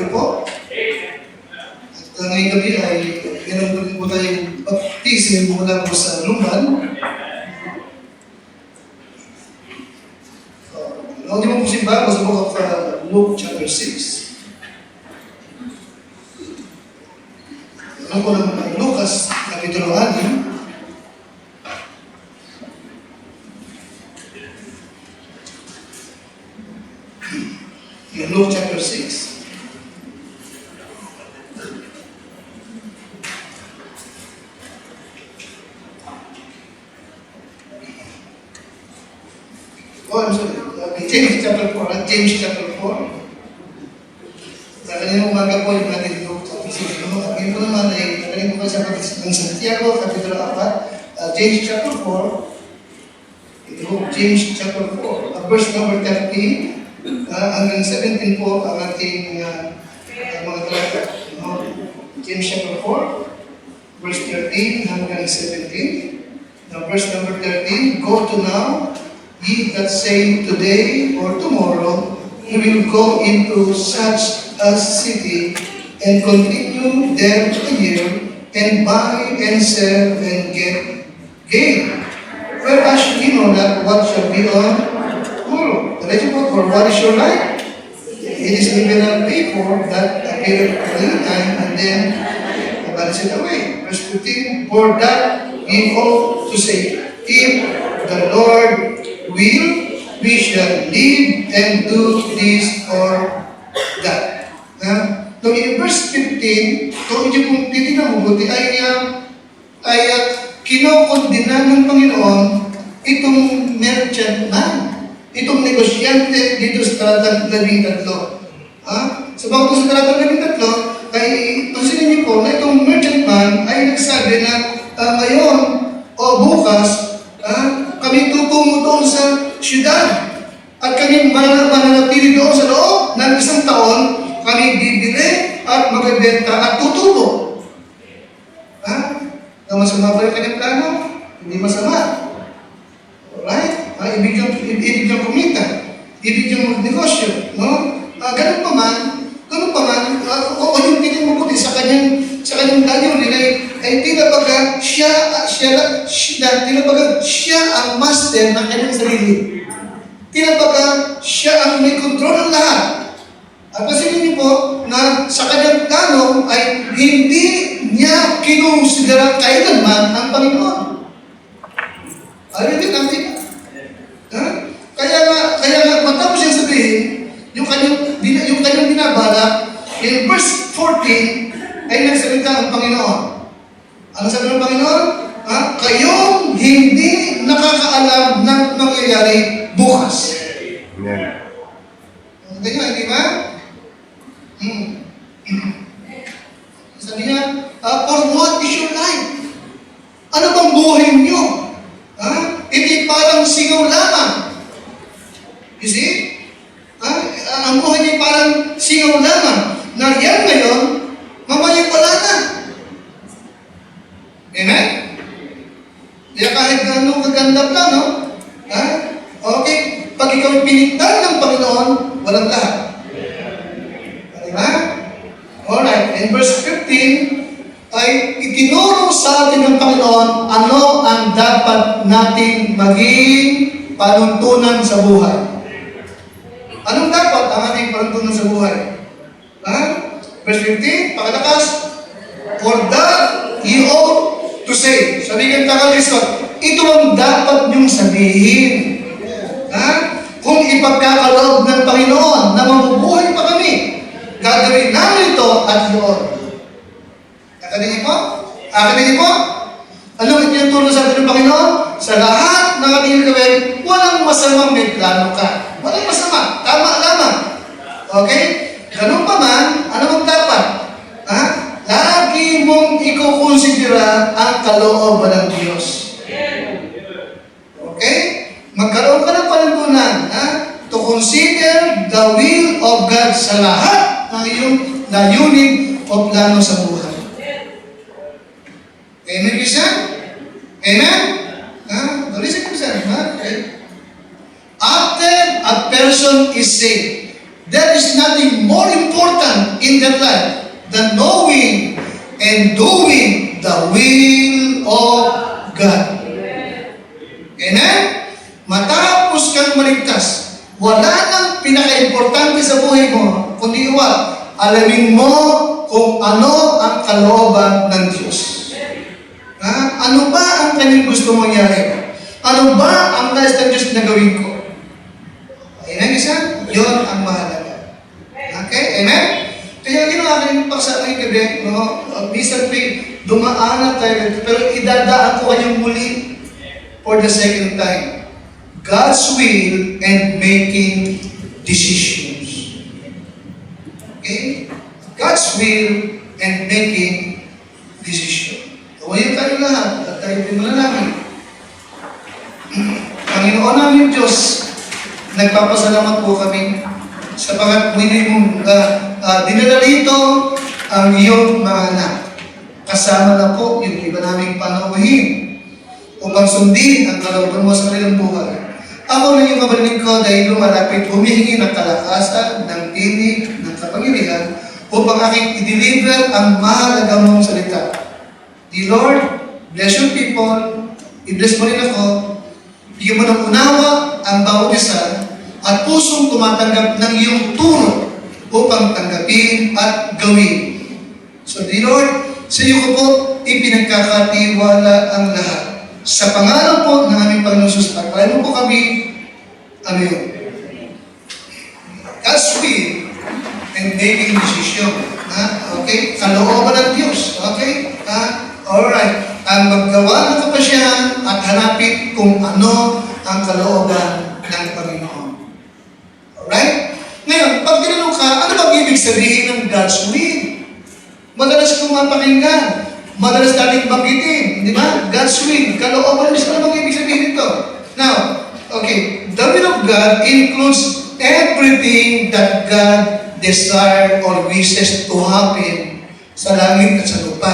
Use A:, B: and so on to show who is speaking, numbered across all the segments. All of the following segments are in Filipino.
A: niyo po? At ngayong gabi ay ganoon po tayong baptism mula po sa luman. Hindi mo po simba sa book of Luke chapter 6. Ano po ng Lucas, kapitulo 6. Luke chapter 6. Oh, I'm sorry. James chapter 4. James chapter 4. Sa kanyang umaga po yung natin Luke chapter 6. Ngayon po naman ay nagaling po kayo sa Pagkakasal ng Santiago, kapitulo 4. James chapter 4. James chapter 4. Verse number 13. Hanggang 17 po ang ating mga talata. James chapter 4. Verse 13 hanggang 17. Now, verse number 13. Go to now. Ye that say today or tomorrow, we will go into such a city and continue there a year and buy and sell and get gain. Whereas you know not what shall be on tomorrow. The legend book, for what is your life? It is given a vapor that appeareth for a little time and then vanishes away. Verse 15, for that ye ought to say, if the Lord will, we shall live and do this or that. So in verse 15, kung hindi pong titignan mo buti, ay kinokondina ng Panginoon itong merchant man, itong negosyante dito sa talatang 13. Sa bawat sa talatang 13, ay pansinin niyo po na itong merchant man ay nagsabi na ngayon o bukas, kami tutungo doon sa syudad at kami mananatili doon sa loob ng 1 taon, kami bibili at magbebenta at tutubo. Masama ba yung kanyang plano? Hindi masama. Alright? Ibig niyang kumita. Ibig niyang magnegosyo. No? Ganun pa man, o yung tingin mo puti sa kanyang danyo nila ay tila baga siya ang master ng kanyang sarili. Tila baga siya ang may kontrol ng lahat. At pansinin niyo po na sa kanyang plano ay hindi niya kinukonsidera kailanman ang Panginoon. Alam niyo natin? Kaya nga matapos siyang sabihin, yung kanyang binabalak, in verse 14, ay nagsalita ang Panginoon. Ano sabi ng Panginoon? Kayong hindi nakakaalam ng mangyayari bukas.
B: Amen.
A: Ganyan, di ba? Sabi niya, for what is your life? Ano bang buhay niyo? Hindi parang singaw lamang. You see? Ang buhay niya parang singaw lamang. Na yan ngayon, mamaya wala na. Amen? Kaya kahit gano'ng kaganda plano, okay, pag ikaw pinigtan ng Panginoon, walang lahat. Diba? Alright, in verse 15, ay itinuro sa atin ng Panginoon ano ang dapat nating maging panuntunan sa buhay. Anong dapat ang ating panuntunan sa buhay? Verse 15, pakalakas, for that ye ought to say. Sabi ng Tagalog, ito ang dapat niyong sabihin. Kung ipagkakaloob ng Panginoon na mabubuhay pa kami, gagawin namin ito at yun. Kakalihin po? Kakalihin po? Anong itinuturo sa atin ng Panginoon? Sa lahat ng ating gawin, walang masamang may plano ka. Walang masama. Tama lamang. Okay? Ganun pa man, ano bang dapat? Lagi mong ikukonsidera ang kalooban ng Diyos. Okay? Magkaroon ka ng panuntunan to consider the will of God sa lahat ng iyong layunin o plano sa buhay. Amen, Christian? Amen? Listen, Christian. Okay? After a person is saved, there is nothing more important in their life than knowing and doing the will of God. Amen? Matapos kang maligtas, wala nang pinaka-importante sa buhay mo, kundi alamin mo kung ano ang kalooban ng Diyos. Ano ba ang kanyang gusto mangyari? Ano ba ang nais ng Diyos na gawin ko? Amen, isa? Yun ang mahalaga. Okay? Amen? Kaya yun ang aking paksa ay gabi, no? Minsan dumaan na tayo, pero idadaan ko kanyang muli for the second time. God's will and making decisions. Okay? God's will and making decisions. Huwag tayo lahat at tayo din manalangin. Panginoon namin Diyos, nagpapasalamat po kami sapagat dinala dito ang iyong mga anak. Kasama na po yung iba naming panauhin upang sundin ang kalooban mo sa kanilang buhay. Ako na yung mabalinig ko dahil lumalapit, humihingi ng kalakasan, ng tinig, ng kapangyarihan upang aking i-deliver ang mahalaga mong salita. The Lord, bless your people, i-bless mo rin ako, bigyan mo ng unawa ang bawat isa at pusong tumatanggap ng iyong turo upang tanggapin at gawin. So, the Lord, sa iyo ko po ipinagkakatiwala ang lahat. Sa pangalan po ng aming Panginoon Jesus, pagpalain mo po kami. Amen. God's will and making decision. Okay? Kalooban ng Diyos. Okay? Alright. Ang maggawa ng kapasyahan at hanapin kung ano ang kalooban ng Panginoon. Alright? Ngayon, pag tinanong ka, ano bang ibig sabihin ng God's will? Madalas kong mapakinggan. Madalas natin banggitin, di ba? God's will, kalooban, ano bang ibig sabihin nito? Now, okay, the will of God includes everything that God desires or wishes to happen sa langit at sa lupa.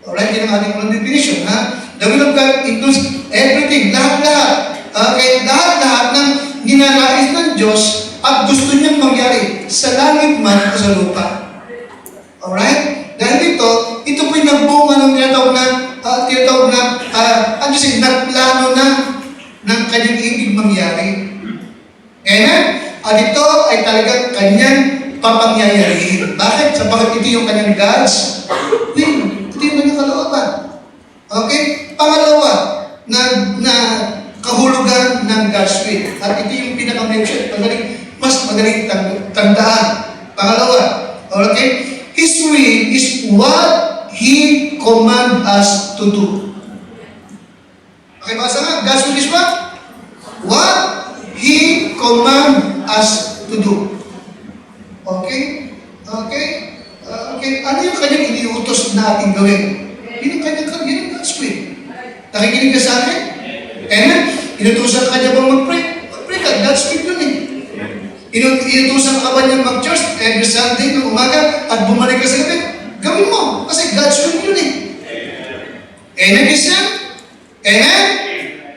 A: Alright, yun ang ating unang definition, ha? The will of God includes everything, lahat-lahat. Okay, lahat-lahat ng ninanais ng Diyos at gusto niyang mangyari sa langit man o sa lupa. Alright? Dahil ito po'y nagbunga ng tinatawag na, nagplano na ng kanyang ibig mangyari. Amen? At ito ay talagang kanyang papangyayarihin. Bakit? Sapagat ito yung kanyang God's will. Ito yung kanyang kalooban. Okay? Pangalawa, na kahulugan ng God's will. At ito yung pinaka-mention. Mas madaling tandaan. Pangalawa, okay? His will is what He commands us to do. Okay, basa nga. God's will is what? What He commands us to do. Okay? Okay? Okay. Ano yung kanyang iniutos na ating gawin? Yun ang God's will. Nakikinig ka sa akin? Amen? Inutusan ka niya bang mag-pray? Mag-pray ka. God's will yun eh. Inutusan ka ba niya mag-church every Sunday ng umaga at bumalik ka sa gabi? Gawin mo. Kasi God's will yun eh. Amen, Christian? Amen?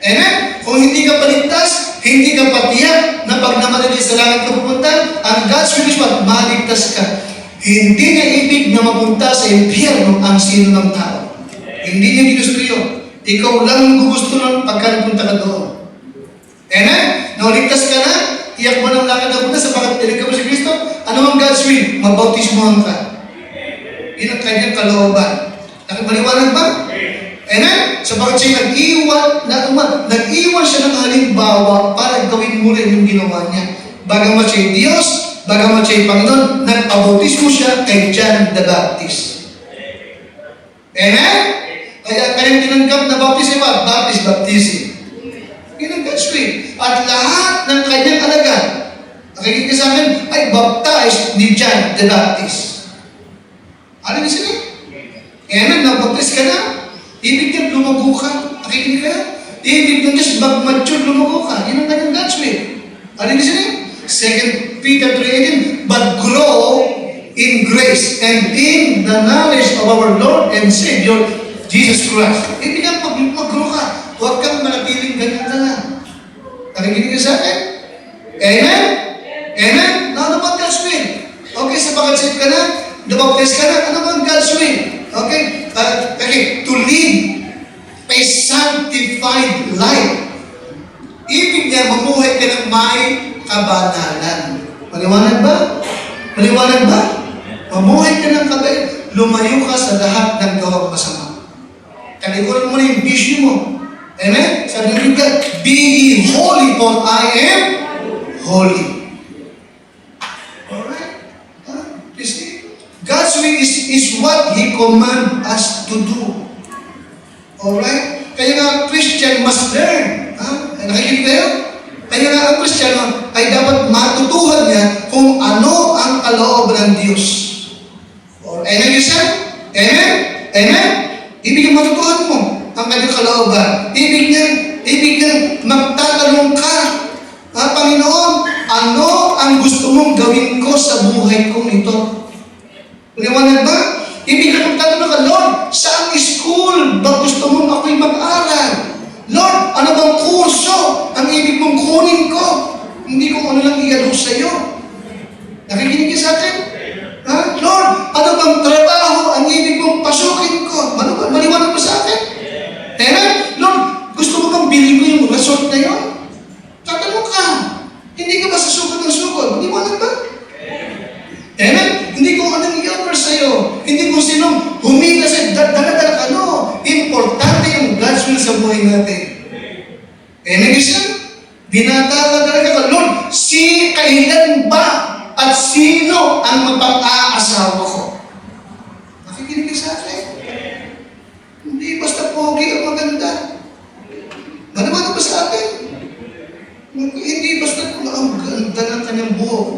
A: Amen? Kung hindi ka paligtas, hindi ka patiyak na pag namalagay sa langit ka pupunta, ang God's will is what? Maligtas ka. Hindi niya ibig na mapunta sa impyerno ang sino ng tao. Hindi niya ginusto yun. Ikaw lang gugusto nun pagka napunta ka doon. Amen? Nauligtas ka na, tiyak mo ng lakad na punta sa pagkatilig ka mo si Kristo, ano ang God's will? Mabautismohan ka. Yun ang kanyang kalooban. Nakibaliwanag ba? Amen? Sapagat siya nag-iwan siya ng halimbawa para gawin mo rin yung ginawa niya. Bagamat siya Diyos, bagamat siya Panginoon, nagpabautismo siya kay John the Baptist. Amen? Kaya kanyang tinanggap na baptism ba? Baptism. Yun ang God's will. At lahat ng kanyang alagad, nakikinig ka sa akin, ay baptized ni John the Baptist. Ano yung sabi? Amen, nabaptize ka na. Ibig niya, lumago ka. Nakikinig ka? Ibig niya, just mag-mature, lumago ka. Yun ang kanyang God's will. Ano yung sabi? 2 Peter 3:18, but grow in grace and in the knowledge of our Lord and Savior, Jesus Christ. Ibig niya, mag-grow ka. Huwag kang manatiling ganyan ka lang. Nakikinig ka sa akin? Amen? Amen? No, save ka na, nabaptize ka na, ano bang God's will? Okay? To live a sanctified life. Ibig niya, mamuhay ka ng may kabanalan. Maliwanag ba? Maliwanag ba? Mamuhay ka ng kabanalan. Lumayo ka sa lahat ng gawang masama. Kalikuran mo na yung bisyo mo. Amen? Sabi ng God, be ye holy for I am holy. Alright? You see? God's will is what He command us to do. Alright? Kaya nga, Christian must learn. Nakikinig kayo? Kaya nga, ang Kristiyano ay dapat matutuhan niya kung ano ang kalooban ng Diyos. Amen, you said? Amen? Amen? Ibig yung matutuhan mo ang kanyang kalooban. Ibig niyang magtatanong ka, Panginoon, ano ang gusto mong gawin ko sa buhay kong ito? Liwanag ba? Ibig niyang magtatanong ka, Lord, saan school ba gusto mong ako'y mag-aral? Lord, ano bang kurso ang ibig mong kunin ko? Hindi ko ano lang ialok sa iyo. Nakikinig ka sa akin? Lord, ano bang trabaho ang ibig mong pasukin ko? Maliwanag mo sa akin? Amen? Lord, gusto mo bang bilhin ko yung resort na yun? Tatanong ka. Hindi ka ba sasugod ng sugod? Maliwanag ba? Amen? Hindi ko anong i-offer sa'yo. Hindi ko sinong huminga sa'yo. Dala-dala ka, no? Importante yung God's will sa buhay natin. Amen, isa? Dinadala-dala ka, Lord, kailan ba at sino ang mapang-aasawa ko? Nakikinig ka sa akin? Hindi basta pogi ang maganda. Manaman ba sa atin? Hindi basta ang ganda ng kanyang buhok.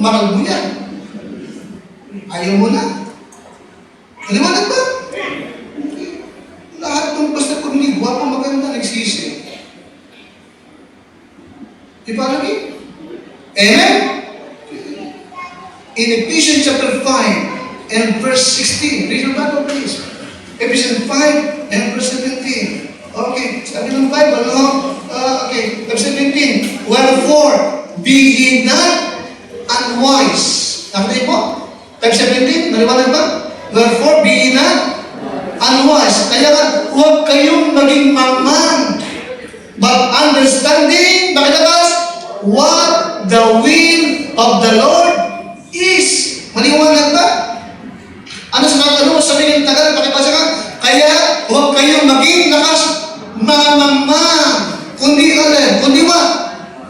A: Mahal mo yan. Ayaw mo na. Maliwanag ba? Lahat ng basta kung hindi guwapo maganda, nagsisi. Di ba namin? Amen? In Ephesians chapter 5 and verse 16, read your Bible please. Ephesians 5 and verse 17. Okay, sabi ng Bible, no? Okay, verse 17. Wherefore, be ye not unwise. Nakatay po? Type 17, naliwanag ba? Wherefore, be ye not unwise. Kaya nga, huwag kayong maging mangmang. But understanding, bakit what the will of the Lord is. Maliwanag ba? Ano sabi ng Tagalog? Pakipasa ka? Kaya, huwag kayong maging mamamang. Kundi what?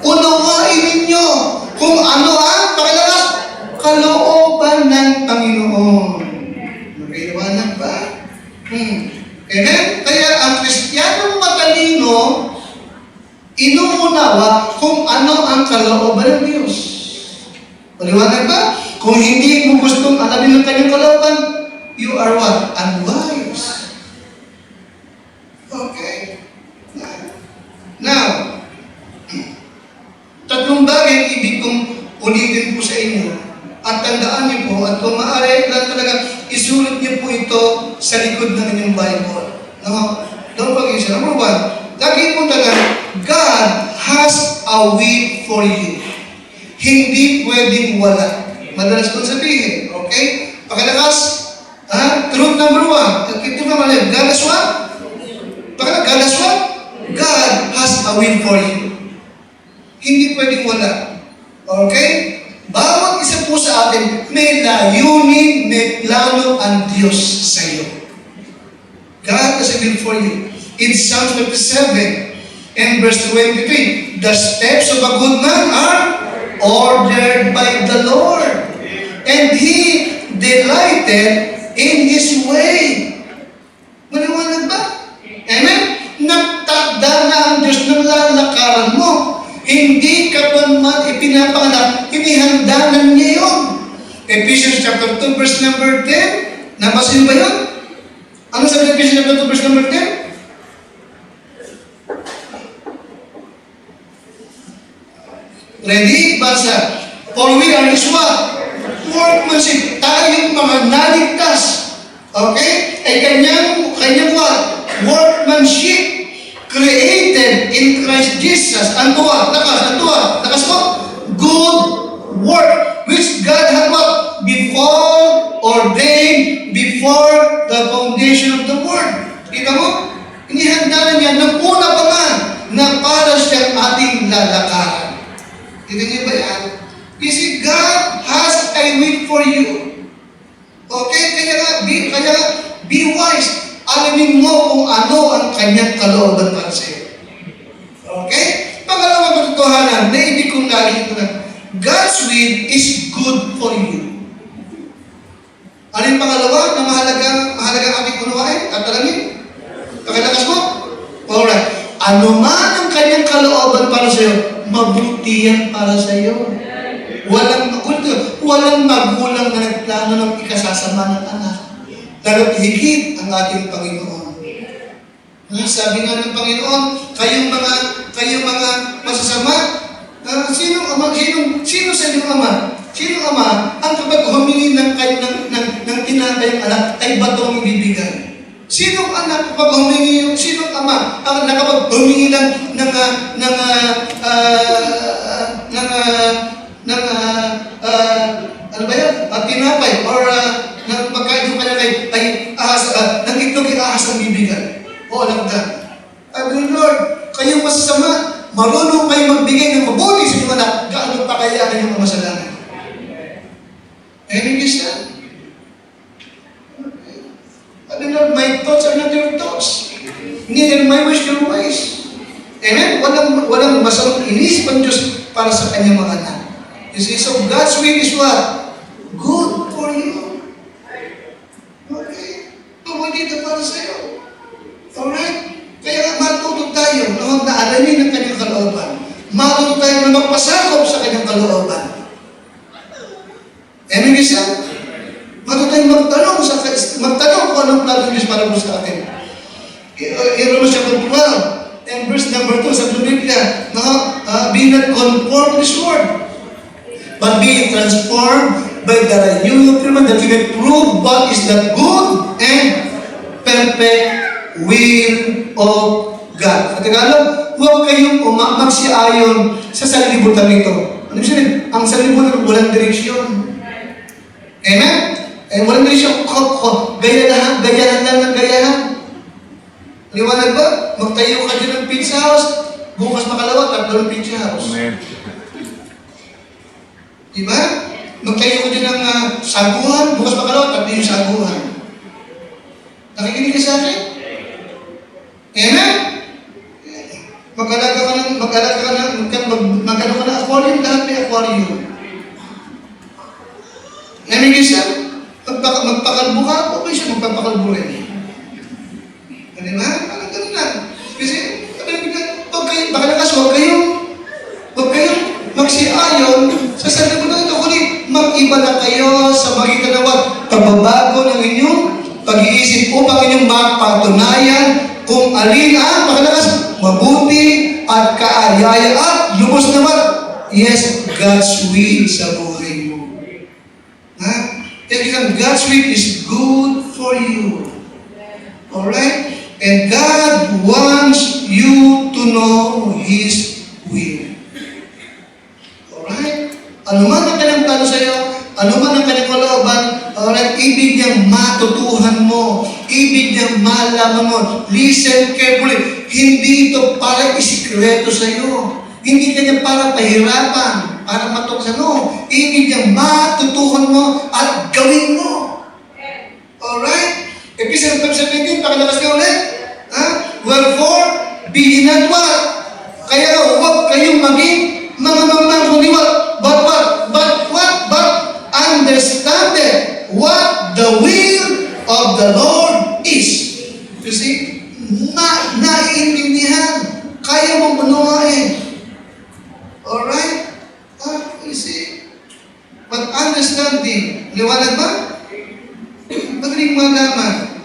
A: Unawain ninyo kung ano ang pakilakas kalooban ng Panginoon. Maliwanag ba? Amen? Kaya ang Kristiyanong matalino, inuunawa kung ano ang kalooban ng Diyos. Maliwanag ba? Kung hindi mo gustong alamin ng kanyang kalooban, you are what? Unwise. Okay. Now, tatlong bagay ang ibig kong ulitin po sa inyo. At tandaan niyo po, at kung maaari lang talaga, isulat niyo po ito sa likod ng inyong Bible. No? Don't forget, number one, lagi po talaga, God has a will for you. Hindi pwedeng wala. Madalas kong sabihin, okay? Pakilakas, truth number one. Ito naman yun, God has what? Pakilakas, God has what? God has a will for you. Hindi pwedeng wala. Okay? Bawat isa po sa atin, may layunin, may plano ang Diyos sa iyo. God has a will for you. In Psalm 57 and verse 23, the steps of a good man are ordered by the Lord, and He delighted in His way. Maliwanag ba? Amen? Nagtakda na ang Diyos ng lalakaran mo. Hindi ka pa man ipinapanganak, inihandanan niya yun. Ephesians chapter 2 verse number 10. Nabasin ba yun? Ano sabi ng Ephesians chapter 2 verse number 10? Ready? Basa. For we are His what? Workmanship. Tayong mga naligtas. Okay? Ay kanyang what? Workmanship. Created in Christ Jesus. Ang tuwa. Lakas po. Good work. Which God had what? Kita mo? Inihanda na niya ng una pa man na para siyang ating lalakaran. Kita niyo ba yan? You see, God has a will for you. Okay? Kaya nga, be wise. Alamin mo kung ano ang kanyang kalooban para sa iyo. Okay? Pangalawang katotohanan na ibig kong lagi ito na God's will is good for you. Ano yung pangalawa na mahalaga ating unawain at alamin? Pakilakas mo? Alright. Ano man ang kanyang kalooban para sa iyo, mabuti yan para sa iyo. Walang magulang na nagplano ng ikasasama ng anak. Lalo't higit ang ating Panginoon. Sabi nga ng Panginoon, kayong mga masasama, sino sa inyong ama? Sino ama ang kapag humingi ng tinatayang anak ay batong ibibigay? Sinong anak kapag humingi, sinong ama ang nakapag humingi ano ba yan? Tinapay or ng pagkain yung kanya ay ahas, ng itlog ay ahas ang bibigay. O alam ka. Sabi ng Lord, kayong masasama, marunong kayo magbigay ng mabuti sa inyong anak, gaano pa kaya ang inyong masalanan? Amen, Christian? Sabi ng Lord, my thoughts are not your thoughts. Neither my ways your ways. Amen? Walang masamang inisip ang Diyos para sa kanyang mga anak. You see, so God's will is what? Good for you. Okay? Mabuti ito para sa iyo. Alright? Kaya nga matuto tayo na alamin ang kanyang kalooban. Matuto tayo na magpasakop sa kanyang kalooban. Amen, isa? Matuto tayong magtanong kung anong plano ng Diyos para po sa atin. In Romans chapter 12, and verse number 2, sa Biblia, be not conformed to this world, but be transformed by the renewal of your mind, that you may prove what is the good and perfect will of God. Sa Tagalog, huwag kayong magsiayon sa sanlibutan nito. Ano siya? Ang sanlibutan walang direksyon. Amen? Walang direksyon. Gayahan lang ng gayahan. Liwanag ba? Magtayo ka dyan ng pizza house, bukas makalawa, tatlo ng pizza house.
B: Amen.
A: Diba? Magtayo ko din ng saguhan, bukas makalawa, tatlo yung saguhan. Nakikinig ka sa akin? Amen? Mag-alaga ka ng aquarium, lahat may aquarium. Amen, isa? Magpakalbo ka, okay siya, magpapakalbo rin. Diba? Parang ganun lang. Kasi, huwag kayong magsiayon sa sanlibutan ito, kundi mag-iba na kayo sa magitan ng pagbabago ng inyong pag-iisip upang inyong mapatunayan kung alin ang mabuti at kaayaya at lubos naman. Yes, God's will sa buhay mo. Ha? Kaya God's will is good for you. Alright? And God wants you to know His will. Alright? Ano man ang kanyang plano sa iyo, ano man ang kanyang kalooban, alright, ibig niyang matutuhan mo, ibig niyang malaman mo. Listen carefully. Hindi ito para isikreto sa iyo. Hindi kanya para pahirapan, para matuksan mo. Ibig niyang matutuhan mo at gawin mo. Alright? Ephesians 5:17, pakilakas ka ulit. Wherefore, be not what? Kaya huwag kayong maging mga kundi but understand what the will of the Lord is. You see? Naiintindihan. Kaya mong unawain. Alright? You see? But understanding. Liwanag ba? Magaling malaman.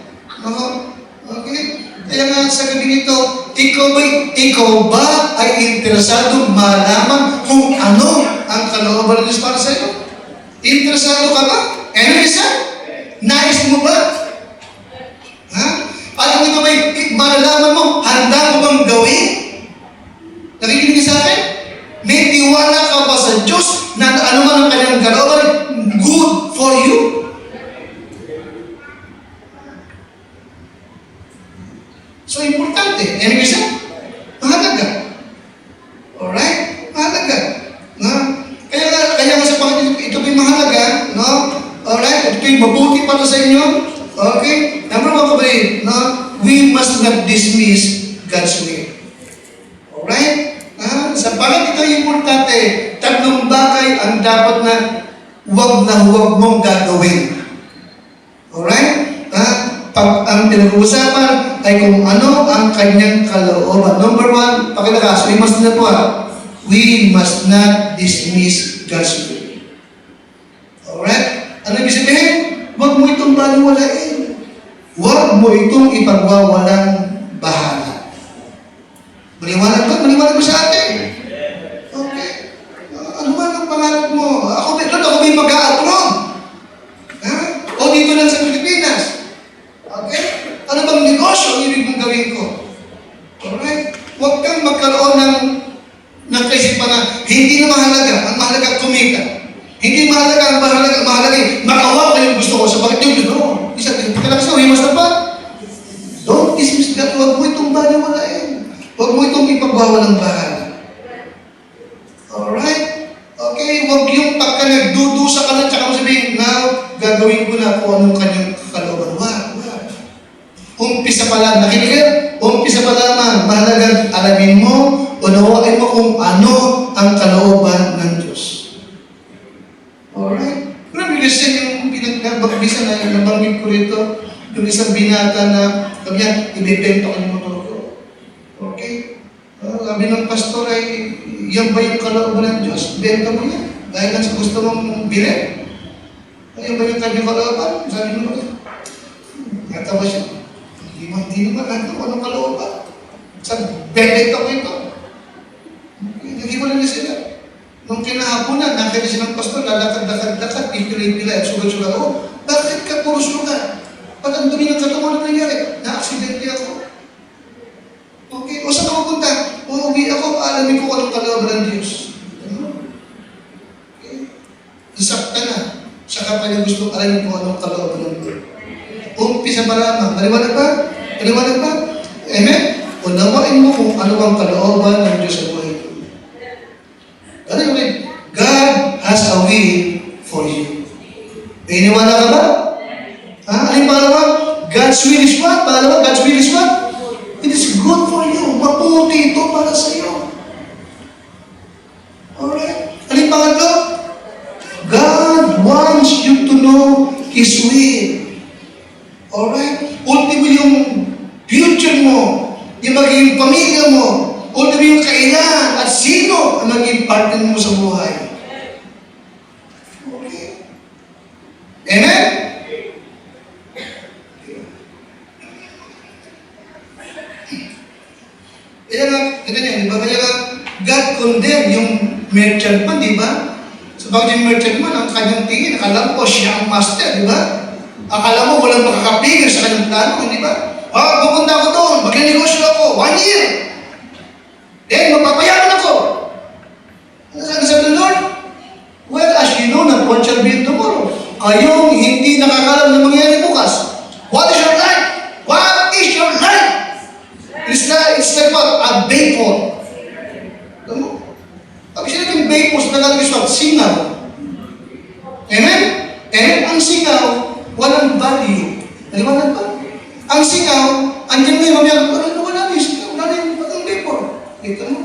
A: Okay? Kaya nga sa gabi nito, ikaw ba ay interesado malaman kung ano ang kalooban ng Diyos para sa iyo? Interesado ka ba? Ano isa? Nais mo ba? Ha? At kung ito ba'y malalaman mo, handa mo bang gawin? Nakikinig sa akin? May tiwala ka ba sa Diyos na ano man ang kanyang kalooban, good for you? importante. Ano isa? Mahalaga. Alright? Mahalaga. No? Kaya nga sa Panginoon, ito po'y mahalaga. No? Alright? Ito po'y mabuti para sa inyo. Okay? Number one, kapatid, no? We must not dismiss God's will. Alright? Sapagat ito importante, tatlong bagay ang dapat na huwag mong gagawin. Alright? Pag ang pinag-uusapan ay kung ano ang kanyang kalooban. Number one, pakilakas, we must not dismiss God's will. Alright? Ano ibig sabihin? Huwag mo itong baliwalain. Huwag mo itong ipagwawalang bahala. Maliwanag ba? Maliwanag ba sa atin? Okay. Ano man ang pangarap mo? Ako may mag-a-abroad. O dito lang sa Pilipinas. Okay? Ano bang negosyo ang ibig mong gawin ko? Alright? Huwag kang magkaroon ng kaisipan na hindi na mahalaga. Ang mahalaga kumita. Hindi mahalaga. Ang mahalaga makawa ko yung gusto ko sa bakit yung gusto ko. Isa, talaga sa uhimas na pa. Don't dismiss that. Huwag mo itong baliwalain. Huwag mo itong ipagwawalang bahala. Alright? Okay? Huwag yung pagka nagdudusa ka na tsaka mo sabihin, now, gagawin ko na kung anong kanyang kalooban. Wag. Umpisa pa lang, nakikinig? Umpisa pa lamang, mahalagang alamin mo, unawain mo kung ano ang kalooban ng Diyos. Alright? Grabe kasi yung pinagbagbisan na yung nabanggit ko rito, yung isang binata na, sabi niya, ibibento ko yung motor ko. Okay? Sabi ng pastor ay, yan ba yung kalooban ng Diyos? Benta mo yan. Dahil lang sa gusto mong bilhin. Yan ba yung kanyang kalooban? Sabi mo ba? Natawa siya. Hindi naman natin kung anong kalooban. Benta ko ito. Nag-iwala na sila. Nung kinahaponan, nakita silang pastor, lalakad-lakad, pipilay-pilay, at sugat-sugat. Oh, bakit ka puro sugat? Ba't ang dumi ng katawan na nangyari? Na-aksidente ako. Okay, o saan ako punta? Uuwi ako, alamin ko kung anong kalooban ng Diyos. Okay. Isakta na. Saka pa niya gusto alamin kung anong kalooban ng Diyos. Umpisa pa lamang. Maliwanag ba? Maliwanag ba? Amen? Unawain mo kung ano ang kalooban ng Diyos sa buhay ko. Ano yung God has a will for you. Iniwala ka ba? Ano yung pangalawa? God's will is what? Pangalawa, God's will is what? It is good for you. Mabuti ito para sa iyo. Alright? Ano yung pangatlo? God wants you to know His will. Alright? Ultimo yung future mo, yung magiging pamilya mo, ultimo yung kailan at sino ang magiging partner mo sa buhay. Okay? Amen? Kaya nga, di ba? Kaya nga, God condemned yung merchantman, di ba? So, bakit yung merchantman, ang kanyang tingin, akala mo siya ang master, di ba? Akala mo walang makakapigil sa kanyang plano, di ba? Pupunta ako doon, mag-negosyo ako, 1 year. Then, magpapayaman ako. Ano sabi ng Lord? Well, as you know not what shall be tomorrow. Kayong hindi nakakalam na mangyayari bukas. What is your life? What is your life? It's like what? A vapor. Alam mo? Pag sinabing vapor, sa nagalagay sa singaw. Amen? Ang singaw, walang value. Naliwanag ba? Ang singaw, andyan na yung mamaya, wala na yung singaw, wala na yung vapor. Ito mo.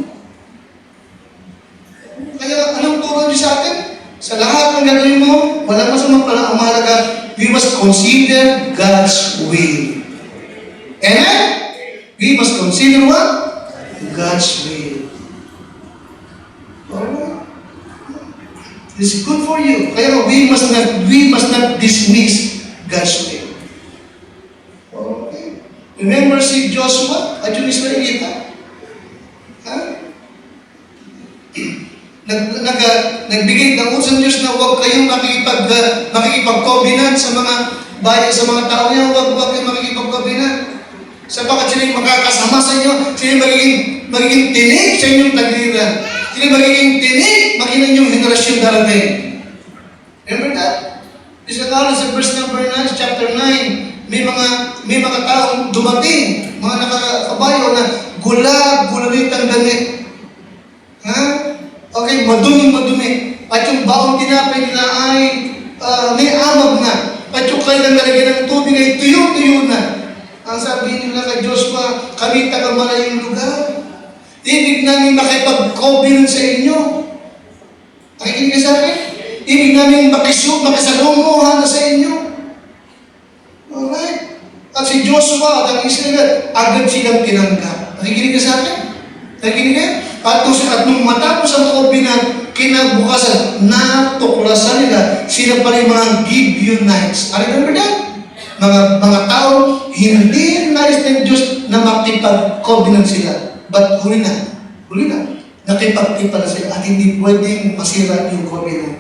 A: Kaya anong turo niyo sa atin? Sa lahat ng gagawin mo, walang masamang pala ang mahalaga, we must consider God's will. Amen? We must consider what? God's will. Alright? This is good for you. Kaya we must not dismiss God's will. Okay? Remember si Joshua at yung Israelita? Nagbigay ng utos ng Diyos na huwag kayong makikipag-covenant sa mga bayan, sa mga tao niya, huwag kayong makikipag-covenant. Sapagkat sila yung makakasama sa inyo, sila yung magiging tinig sa inyong tagliran. Sila yung magiging tinig, makinan yung henerasyon darating. Remember that? This is sa verse number 9, chapter 9. may mga taong dumating, mga nakakabayo na gulag-gulalit ang damit. Ha? Okay, madumi. At yung baong tinapay nila ay may amag na. At yung kailang lalagyan ng tubig ay tuyo-tuyo na. Ang sabi nila kay Joshua, kami taga-malayong lugar. Ibig namin makipag-covenant sa inyo. Nakikinig ka sa akin? Ibig namin makisalunguhan na sa inyo. Alright? At si Joshua at ang Israel, agad silang tinanggap. Nakikinig ka sa akin? Nakikinig ka? At nung matapos ang covenant, kinabukasan, natuklasan nila, sila pala yung mga Gibeonites. Remember that? Mga tao, hindi nais ng Diyos na makipag-covenant sila. But huli na. Nakipagtipa na sila at hindi pwedeng masira yung covenant.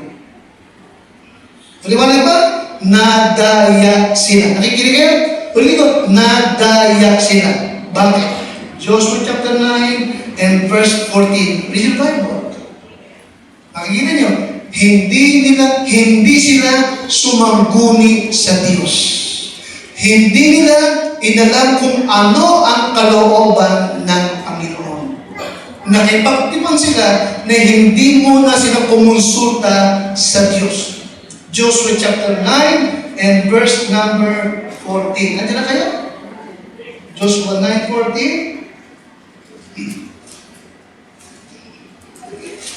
A: Paliwanag ba? Nadaya sila. Nakikinig kayo? Ulit ko, nadaya sila. Bakit? Joshua chapter 9 and verse 14. Read your Bible. Makikita nyo, hindi sila sumangguni sa Diyos. Hindi nila inalam kung ano ang kalooban ng Panginoon. Nakipagtipan sila na hindi muna sila kumonsulta sa Diyos. Joshua chapter 9 and verse number 14. Nandiyan na kayo? Joshua 9:14.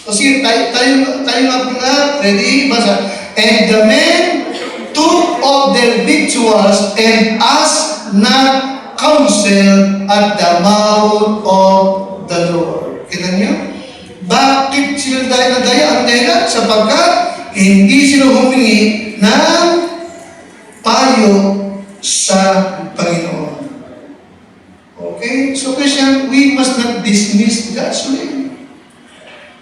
A: Kasi tayo nga pula, ready? Basa. And the men took of their victuals and asked not counsel at the mouth of the Lord. Kita niyo? Bakit sila nadaya? Ang dahilan? Sapagkat hindi sila humingi ng payo sa Panginoon. Okay? So Christian, we must not dismiss God's will.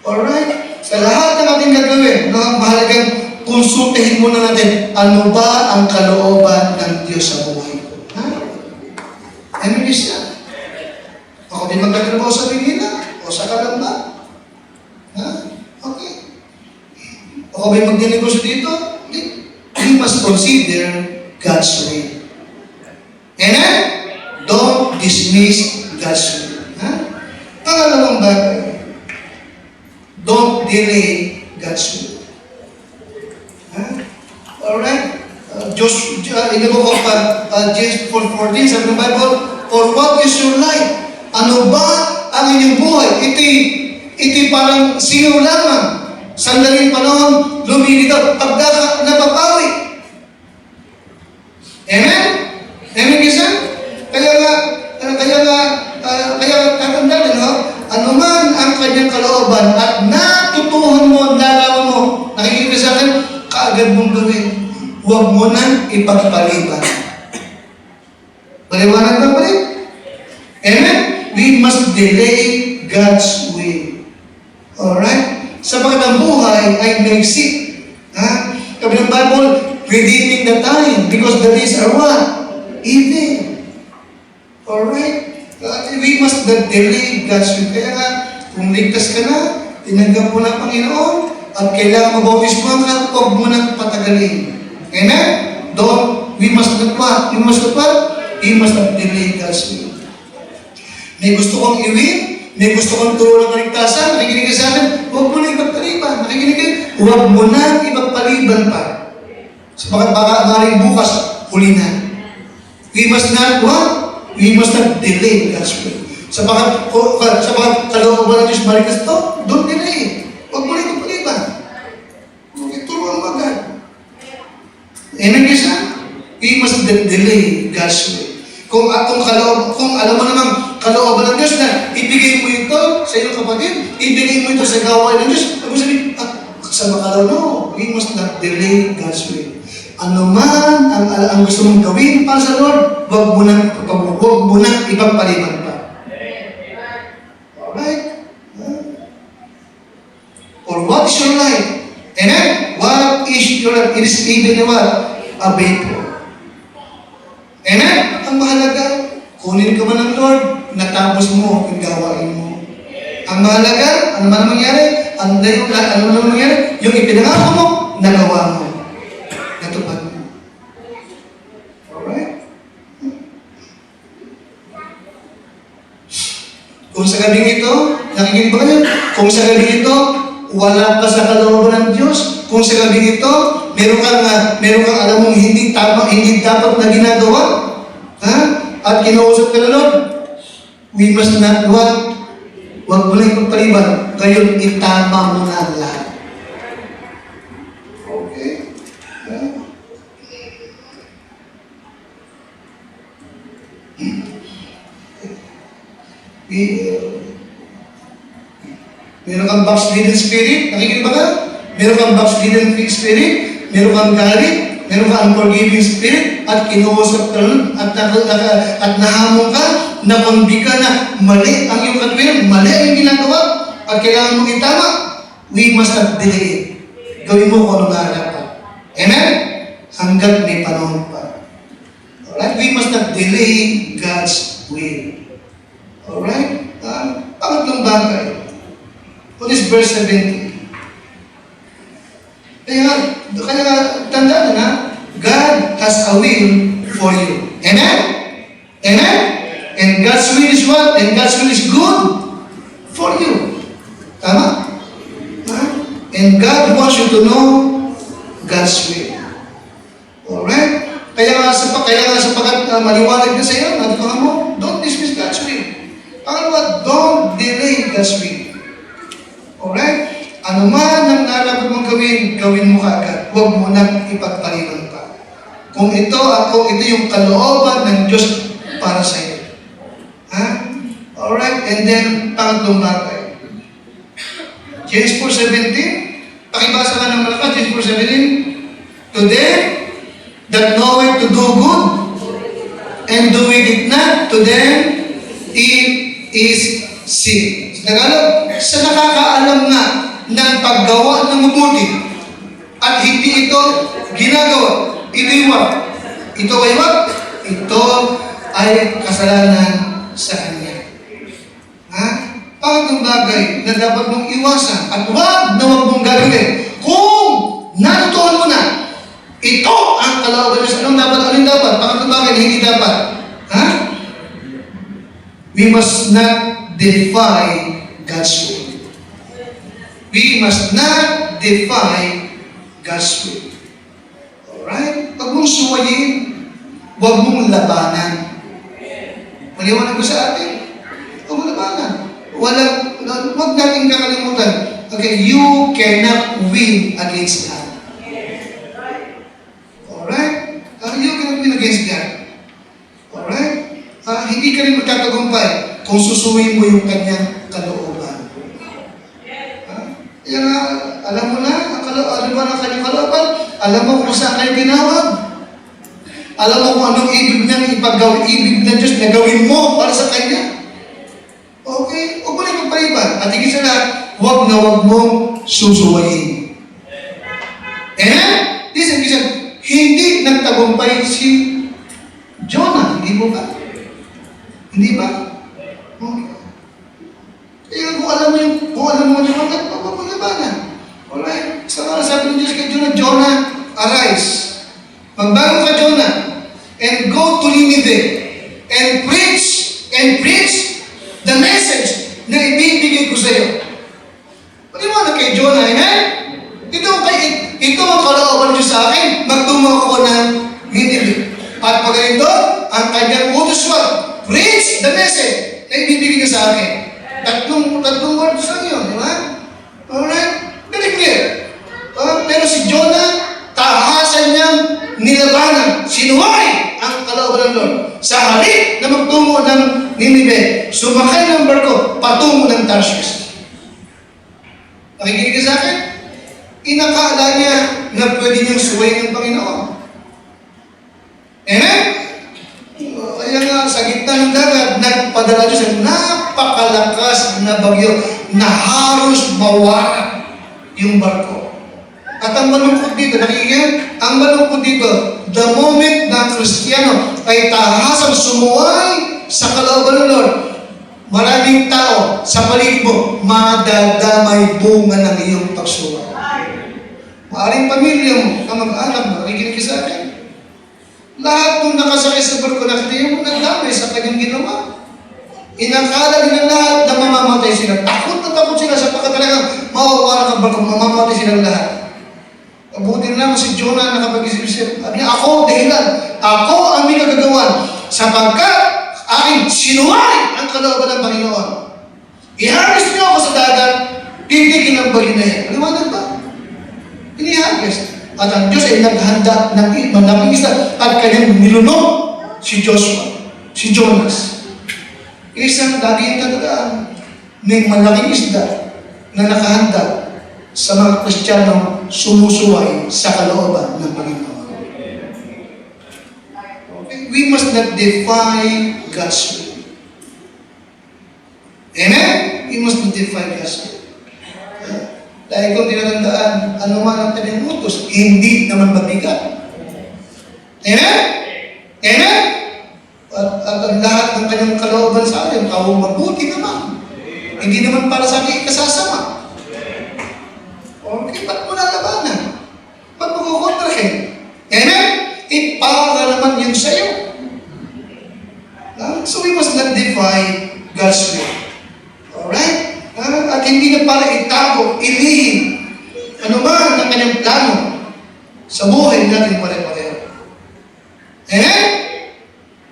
A: Alright? Sa lahat ng ating gagawin, mahalagang konsultahin muna natin, ano ba ang kalooban ng Diyos sa buhay ko? Ha? Ano Christian? Ako din magtatrabaho sa Biblia? O sa kalamba? Ha? Okay. Ako ba magdinegosyo dito? Hindi. We must consider God's way. Amen? Don't dismiss God's way. Ha? Pangalawang bagay, don't delay God's will. Alright? In the book of James 4:14, sabi ng Bible, for what is your life? Ano ba ang inyong buhay? Ito'y parang sigaw lamang. Sandaling panahon, lumilitaw, pagdaka napapawi. Amen? Amen, kisa? Kaya tatandaan, no? Ano man ang kanyang kalooban at natutuhan mo, nalaman mo, nakikinig ka sa akin, kaagad mong gawin. Huwag mo nang ipagpaliban. Paliwanag ba pa rin? Amen? We must delay God's will. Alright? Sapagat ang buhay ay maiksi. Ha? Sabi ng Bible, redeeming the time because the days are what? Evil. Alright? We must not delay God's will. Kaya nga, kung ligtas ka na, tinanggap mo ng Panginoon, at kailangan mabawis mo ang huwag mo nang patagalin. Amen? We must not what? We must not what? We must not delay God's will. May gusto kong iwin, may gusto kong turo ng kaligtasan, nakikinig ka sa akin, huwag mo na ipagpaliban. Nakikinig ka, huwag mo na ipagpaliban pa. Sapagat baka maring bukas, huli na. We must not what? We must not delay God's will. Sapagat kalooban ng Diyos marikas to, don't delay. Huwag mo na ipagpaliban. Turuan mo agad. Amen, kisa? We must not delay God's will. Kung alam mo namang kalooban ng Diyos na ibigay mo ito sa iyong kapatid, ibigay mo ito sa gawain ng Diyos, huwag mo sabihin, sa makalaw, no. We must not delay God's will. Ano man ang gusto mong gawin para sa Lord, huwag mo nang ipagpaliban pa. Alright? Or what is your life? Amen? What is your life? It is even what? A vapor. Amen? Ang mahalaga, kunin ka man ng Lord, natapos mo yung gawain mo. Ang mahalaga, ano man ang mangyari, yung ipinangako mo, nagawa mo. Natupad mo. Alright? Kung sa gabing ito, nakikinig ba kayo? Kung sa gabing ito, wala ka sa kalooban ng Diyos. Kung sa gabing ito, meron kang alam mong hindi tama, hindi dapat na ginagawa. Ha? At kinausap ka na Lord, we must not what? Huwag mo lang ipagpaliban. Ngayon, itama mo na lahat. Okay? Meron kang backslidden spirit, nakikinig ba ka? Meron kang backslidden spirit, meron kang galit, meron kang unforgiving spirit, at kinuusap ka nun, at nahamon ka, nakundi ka na mali ang iyong katwiran, mali ang iyong ginagawa, at kailangan mong itama. We must not delay it. Gawin mo kung ano nga dapat. Amen? Hanggat may panahon pa. Alright? We must not delay God's will. Alright? Pangatlong bagay. What is verse 17? Kaya tandaan na, God has a will for you. Amen? Amen? And God's will is what? And God's will is good for you. Tama? And God wants you to know God's will. Alright? Kaya nga sapagat maliwanag na sa iyo, natutunan mo, don't dismiss God's will. Pangalawa, don't delay God's will. Alright? Ano man ang nalabot mong gawin mo kaagad. Huwag mo nang ipagpaliban pa. Kung ito yung kalooban ng Diyos para sa iyo. Ha? Alright? And then, pangatlong bagay. James 4:17. Pakibasa ka ng malakas, James 4:17. To them that know it to do good, and doing it not, to them it is sin. Sa Tagalog, sa nakakaalam nga ng paggawa ng mabuti at hindi ito ginagawa, ito'y what? Ito ay what? Ito ay kasalanan sa Kanya. Ha? Pangatong bagay na dapat mong iwasan at huwag mong gagawin. Kung natutuhan mo na, ito ang kalooban sa anong dapat? Pangatong bagay na hindi dapat. Ha? We must not defy God's will. We must not defy God's will. Alright? Huwag mong suwayin. Huwag mong labanan. Maliwanag ko sa atin. Huwag mong labanan. Huwag natin kakalimutan. Okay, you cannot win against God. Alright? You cannot win against God. Alright? Hindi ka rin magtatagumpay kung susuwiin mo yung kanyang kalooban. Kaya nga, alam mo na, alam mo ang kanyang kalooban, alam mo kung saan kayo tinawag, alam mo kung anong ibig niyang ipagawin, ibig na Diyos na gawin mo para sa Kanya. Okay? Huwag mo na ipagpaliban. At higit sa lahat, huwag mong susuwayin. Amen? Listen, hindi nagtagumpay si Jonah. Hindi mo ba? Hindi ba? Okay. Kaya kung alam mo yung Jonah, huwag mo labanan. Alright? Sa sabi ng Diyos kay Jonah, arise. Magbago ka, Jonah, and go to Nineveh, and preach the message na ibibigay ko sa iyo. Paliwanag kay Jonah, amen? Ito ang kalooban niyo sa akin, magtungo ako ng Nineveh. At pag ito, ang kanyang utos word, preach the message na ibibigay niya sa akin. Tatlong words sa inyo, di ba? Alright? Very clear. Pero si Jonah, tahasan niyang nilabanan, sinuway ang kalooban ng Lord. Sa halip na magtungo ng Nineveh, sumakay ng barko, patungo ng Tarshish. Nakikinig ka sa akin? Inakala niya na pwede niyang suwayin ng Panginoon. Amen? Kaya nga, sa gitna ng dagat, nagpadala Diyos ng napakalakas na bagyo na halos mawala yung barko. At ang malungkot dito, nakikita? Ang malungkot dito, the moment na Kristiyano ay tahasang sumuway sa kalooban ng Lord, maraming tao sa paligid mo, madadamay bunga ng iyong pagsuway. Maaring pamilya mo, kamag-anak mo, nakikinig sa akin. Lahat nung nakasakay sa barko na kaya mo nagdamay sa kanyang ginawa. Inakala nila lahat na mamamatay sila. Takot na takot sila sapagkat talagang mawawala ang barko, mamamatay silang lahat. Mabuti na lang si Jonah nakapag-isip-isip. Sabi niya, ako dahilan. Ako ang may kagagawan. Sapagkat aking sinuway ang kalooban ng Panginoon. I-harvest niyo ako sa dagat, titigin ang bagay na yan. Maliwanag ba? Ini-harvest. At ang Diyos ay naghanda ng malaking isda at kanyang nilunok si Joshua, si Jonas. Isang laging tandaan, may malaking isda na nakahanda sa mga Kristiyanong sumusuway sa kalooban ng Panginoon. Okay? We must not defy God's will. Amen? We must not defy God's will. Dahil kung tinatandaan, ano man ang kanyang utos, hindi naman mabigat. Amen? Amen? At ang lahat ng kanyang kalooban sa akin, kawang mabuti naman. Hindi naman para sa akin ikasasama. Okay, ba't mo nalabanan? Ba't mo kukontrahin? Amen? Para naman yun sa'yo. So we must not defy God's will. Alright? At hindi na para itago, ilihim, ano man ang kanyang plano sa buhay natin pare-pareho. Amen?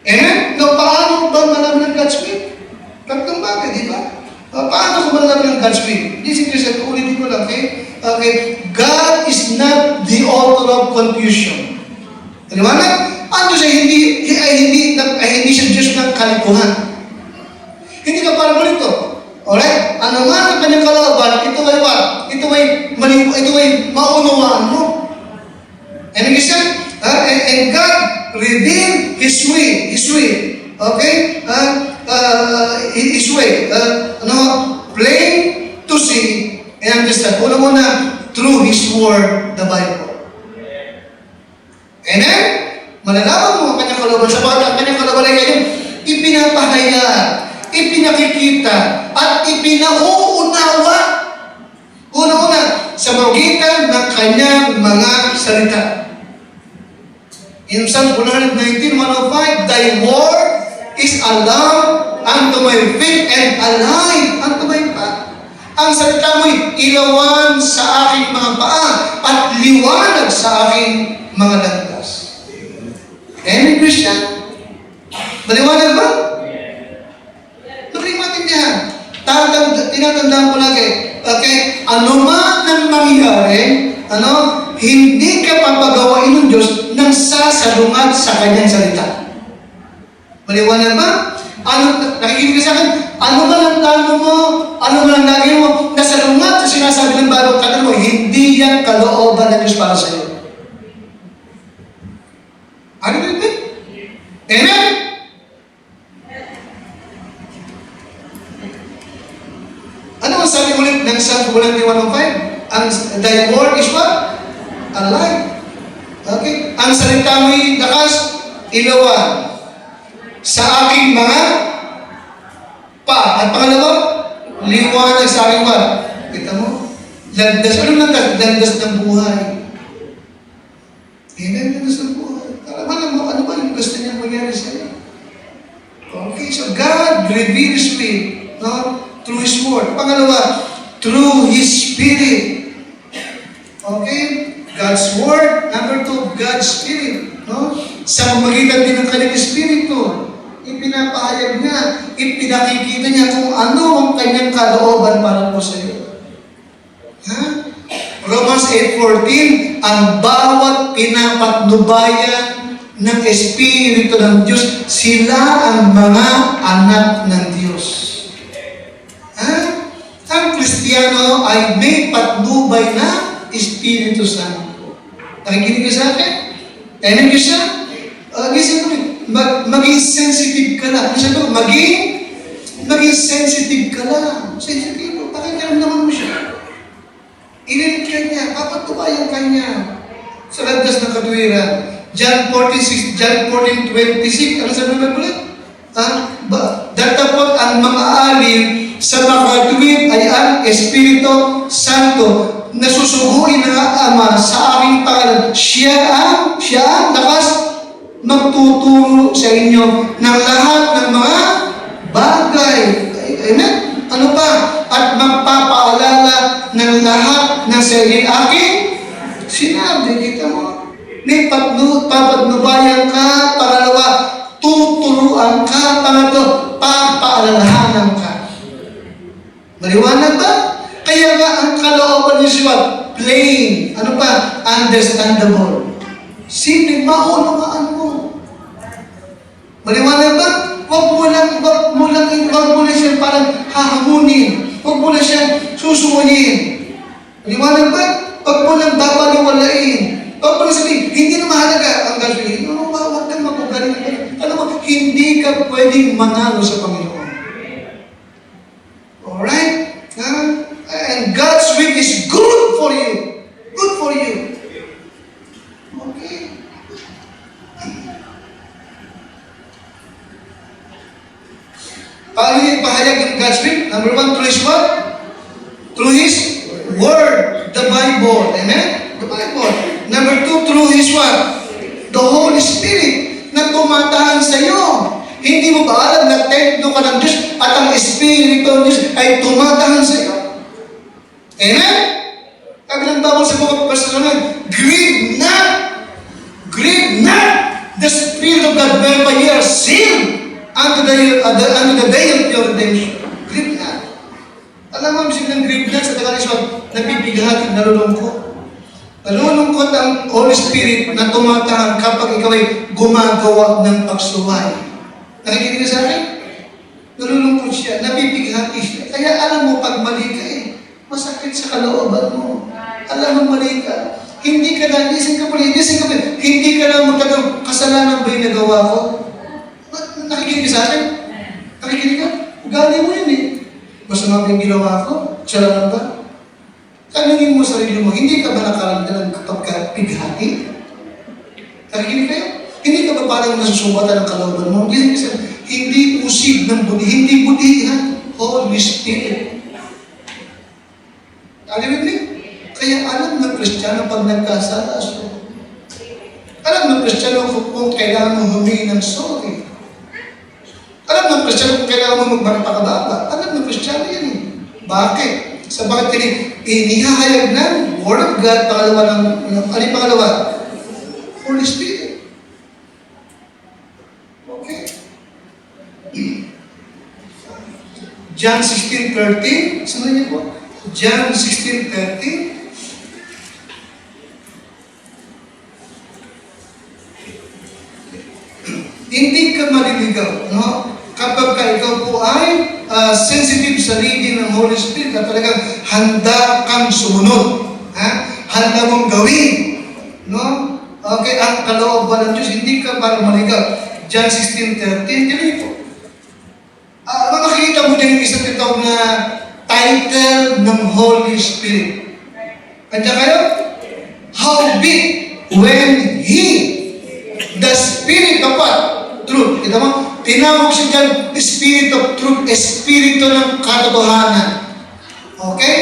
A: Amen? No, paano ba malaman ng God's will? Tatlong bagay, di ba? Paano ko malaman ng God's will? Hindi si Christian, ulitin ko lang, okay? Okay, God is not the author of confusion. Aliwanag? Ano siya, hindi siya Diyos ng kalikuhan. Hindi ka para ganito. Alright? Ano man ang kanyang kalooban, ito ay what? Ito ay maunawaan mo. And God revealed His way. Okay? His way. Plain to see and understand. Una-una, through His Word, the Bible. Amen? Malalaman mo ang kanyang kalooban. Sapagkat ang kanyang kalooban ay kanyang ipinapahayag, ipinakikita, at ipinauunawa. Una-una, sa magitan ng kanyang mga salita. In Psalm 119:105, Thy word is a lamp unto my feet and a light unto my path. Ang salita mo'y ilawan sa aking mga paa at liwanag sa aking mga landas. Amen, Christian? Maliwanag ba? Tuloy matindihan. Tinatandaan ko lagi. Okay? Ano man ang mangyari, hindi ka papagawain ng Diyos nang sasalungat sa kanyang salita. Maliwanag ba? Nakikinig ka sa akin, ano man ang plano mo, ano man ang lagay mo, nasalungat sa sinasabi ng Bible, tagal mo, hindi yan kalooban ng Diyos para sa iyo. Ano ba ito? Amen? Ano ang sabi ulit ng Psalm 105? Thy word is what? A light. Okay? Ang salita mo'y lakas, ilawan sa aking mga pa. At pangalawa, liwanag sa aking pa. Kita mo? Landas. Anong landas? Landas ng buhay. Amen? Landas ng buhay. Alam mo, ano ba yung gusto niya mangyari sa iyo? Okay, so God reveals His will, through His Word. Pangalawa, through His Spirit. Okay? God's Word. Number 2, God's Spirit. Sa pamagitan din ng kanyang Espiritu, ipinapahayag niya, ipinakikita niya kung ano ang kanyang kalooban para po sa iyo. Romans 8:14, ang bawat pinapatnubayan ng Espiritu ng Diyos, sila ang mga anak ng Diyos. Ang Kristiyano ay may patnubay na Espiritu Santo. Nakikinig ka sa akin? Amen ka siya? Maging sensitive ka lang. Maging sensitive ka lang. Sensitive. Pakinggan naman mo siya. Inilit ka niya. Papatubayan ka niya. Sa landas ng katuwiran. John 14:26. Ano sabi mo ulit? Datapot ang mga alip sa makatuwid ay ang Espiritu Santo na susuguin ng Ama sa aking pangalan. Siya ang lakas magtuturo sa inyo ng lahat ng mga bagay. Amen? Ano pa? At magpapaalala ng lahat na sa aking sinabi. Kita mo? May papadnubayan ka. Pangalawa, tuturuan ka. Pangatlo, papaalalahanan ka. Maliwanag ba? Kaya nga ang kalooban ni Siwat, plain. Ano pa? Understandable. Simple, maunawaan mo. Maliwanag ba? Huwag mo lang siya parang hahamunin. Huwag mo lang siya susungunin. Maliwanag ba? Huwag mo lang babaliwalain. Huwag mo lang sabihin, hindi na mahalaga ang gagawin. Huwag kang makugaling. Alam mo, hindi ka pwedeng manalo sa Panginoon. Alright? And God's will is good for you. Good for you. Okay. Paano yung pahayag ng God's will? Number one, through His what? Through His Word, the Bible. Amen? The Bible. Number two, through His what? The Holy Spirit na tumatahan sa iyo. Hindi mo ba alam na templo ka ng Diyos at ang Espiritu ng Diyos ay tumatahan sa iyo? Amen? Sabi ng Bible sa mga personal, grieve not the Spirit of God whereby ye are sealed unto the day of your redemption. Grieve not. Alam mo, ibig ng grieve not sa Tagalog, napipighati, nalulungkot. Nalulungkot ang Holy Spirit na tumatahan kapag ikaw ay gumagawa ng pagsuway. Nakikinig ka sa akin? Nalulungkot siya, napipighati siya. Kaya alam mo, pag mali ka masakit sa kalooban mo. Alam mo, mali ka. Hindi ka na, hindi ka na magtagang kasalanan ba yung nagawa ko? Nakikinig ka sa akin? Nakikinig ka? Ugali mo yun Masama ba yung ginawa ko? Kasalanan ba? Tanungin mo sarili mo, hindi ka ba nakaramdaman kapag ka pighati? Nakikinig kayo? Hindi ka ba parang nasusubatan ng kalooban mo? Hindi usig ng budi, hindi budihan. Holy Spirit. Alam mo niyo? Kaya alam ng Kristiyano pag nagkasala, alam ng Kristiyano kung kailangan mo humingi ng sorry. Alam ng Kristiyano kung kailangan mo magpakababa. Alam ng Kristiyano yan Bakit? Sa bakit inihahayag ng Word of God, pangalawa? Holy Spirit. Okay? John 16:13. Saan niyo po? John 16:13. Hindi ka maliligaw, no? Kapag ikaw po ay sensitive sa leading ng Holy Spirit at talagang handa kang sumunod, handa mong gawin, no? Okay, ang kalooban ng Diyos, hindi ka para maligaw. John 16:13, ganun po. Makikita mo din isang titawag na title ng Holy Spirit. Kanya kayo? Howbeit, when He, the Spirit of what? Truth. Kita mo? Tinawag siya dyan, Spirit of Truth, Espiritu ng katotohanan. Okay?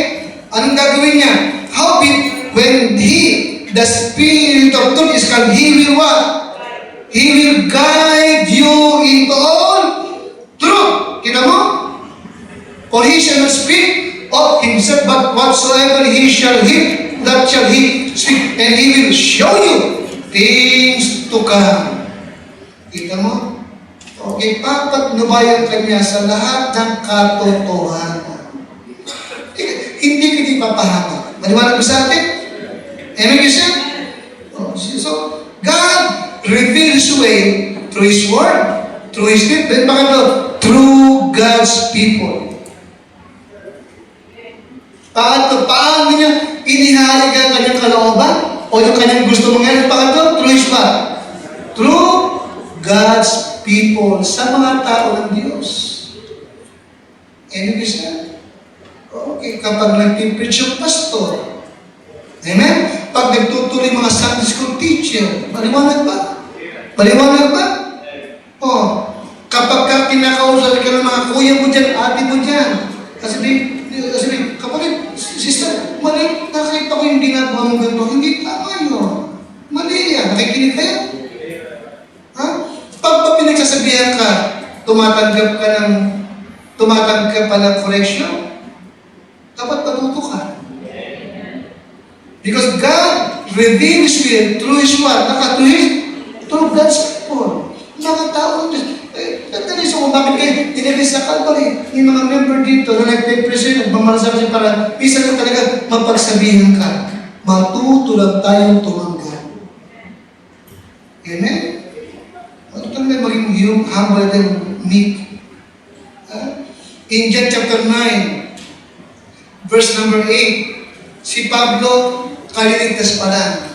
A: Anong gagawin niya? Howbeit, when He, the Spirit of Truth is come, He will what? He will guide you into all truth. Kita mo? For He shall not speak of Himself, but whatsoever He shall hear, that shall He speak. And He will show you things to come. Kita mo? Okay, papatnubayan ka niya sa lahat ng katotohanan. Hindi ka di papahamak. Maniwala ba sa atin? Amen, kasi? So, God reveals His way through His Word, through His Spirit, then through God's people. Paano niya inihahayag ang kanyang kalooban o yung kanyang gusto mangyari? Through His what? Through God's people, sa mga tao ng Diyos. Ano gusto? Okay, kapag nag-preach yung pastor, amen? Pag nagtuturo yung mga Sunday school teacher, maliwanag ba? Maliwanag ba? Kapag ka kinakausap ka ng mga kuya mo dyan, ate mo dyan, sabi, kapatid, sister, mali, nakita ko yung ginagawa mo ganito, hindi tama yun. Mali yan. Nakikinig kayo? Pag pinagsasabihan ka, tumatanggap ka ng tumatanggap ka ng correction, dapat matuto ka. Because God reveals His will through His word, through God's people. Mga tao, nagtanis ako, bakit kayo tinagis sa Calvary? Yung mga member dito na nagpe-present, nagmamalasal siya para isa na talaga mapagsabihan ka. Matuto lang tayong tumanggap. Amen? Matuto lang maging humble and meek. In John chapter 9, verse number 8, si Pablo, kaliligtas pa lang.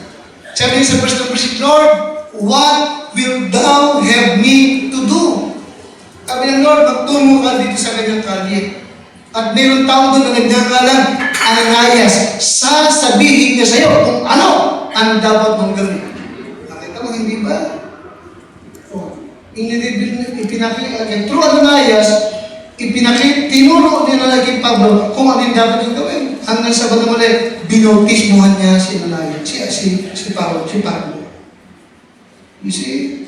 A: Sabi niya sa verse number 6, Lord, what will thou have me to do? Sabi ng Lord, magtungo ka dito sa kanyang kalye. At mayroong tao doon na nagngangalan, Ananias, sasabihin niya sa iyo kung ano ang dapat mong gawin. Nakita mo, hindi ba? Through Ananias, tinuro niya na lagi Pablo kung ano yung dapat yung gawin. Hanggang sa bandang muli, binautismuhan niya si Ananias, si Pablo. You see?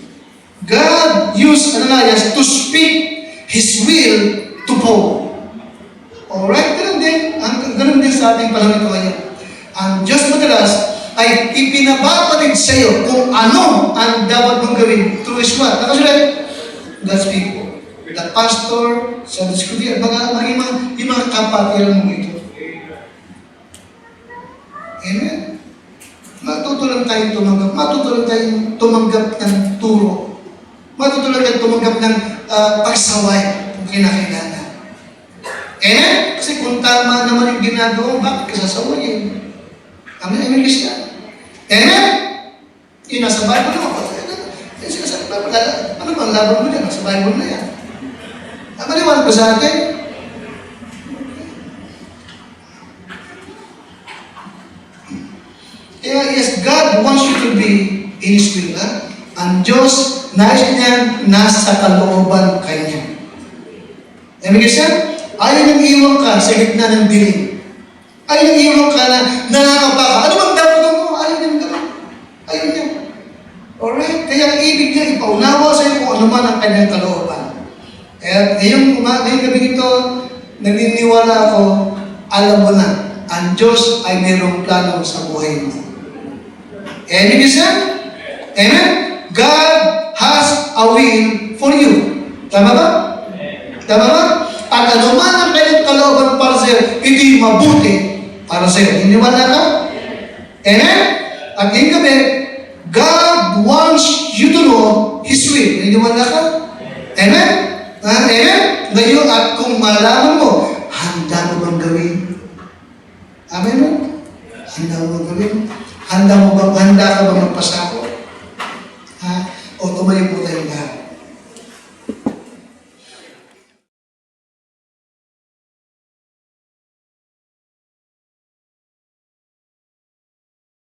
A: God used Ananias to speak His will to Paul. Alright? Ganun din sa ating panahon ito ngayon. Ang Diyos madalas ay ipinababatid sa iyo kung ano ang dapat mong gawin through His word. Nakasulat, God's people. The pastor, sa diskuti, at yung mga kapatiran mo ito. Amen? Matuto lang tayong tumanggap. Matuto lang tayong tumanggap ng turo. Matuto lang tayong tumanggap ng pagsaway kung kinakailangan. Amen? Kasi kung tama naman yung ginagawa, bakit ka sasawayin? Amen? Amen, Christian? Amen? Yung nasa Bible naman. Yung sinasabi Bible, ano bang laban mo dyan? Nasa Bible na yan. Maliwanag ba sa atin? Yes, God wants you to be in His will. Ang Diyos, nais niya nasa kalooban kanya. Amen, Christian? Ayaw nang iwan ka sa gitna ng dilim. Ayaw nang iwan ka na nanangapa ka. Ano bang dapat mo? Ayaw nang gano'n. Ayaw niya. Alright? Kaya ang ibig niya ipaunawa sa iyo kung ano man ang kanyang kalooban. Kaya ngayong gabi ito, naniniwala ako, alam mo na, ang Diyos ay mayroong plano sa buhay mo. Amen, Christian? Amen? God has a will for you. Tama ba? Tama ba? At ano man ang kanyang kalooban para sa iyo, ito'y mabuti para sa iyo. Niniwala ka? Amen? At ngayong gabi, God wants you to know His will. Niniwala ka? Amen? Amen? Ngayon, at kung malaman mo, handa mo bang gawin? Amen mo? Handa mo bang gawin? Handa ka bang magpasako? O tumayo mo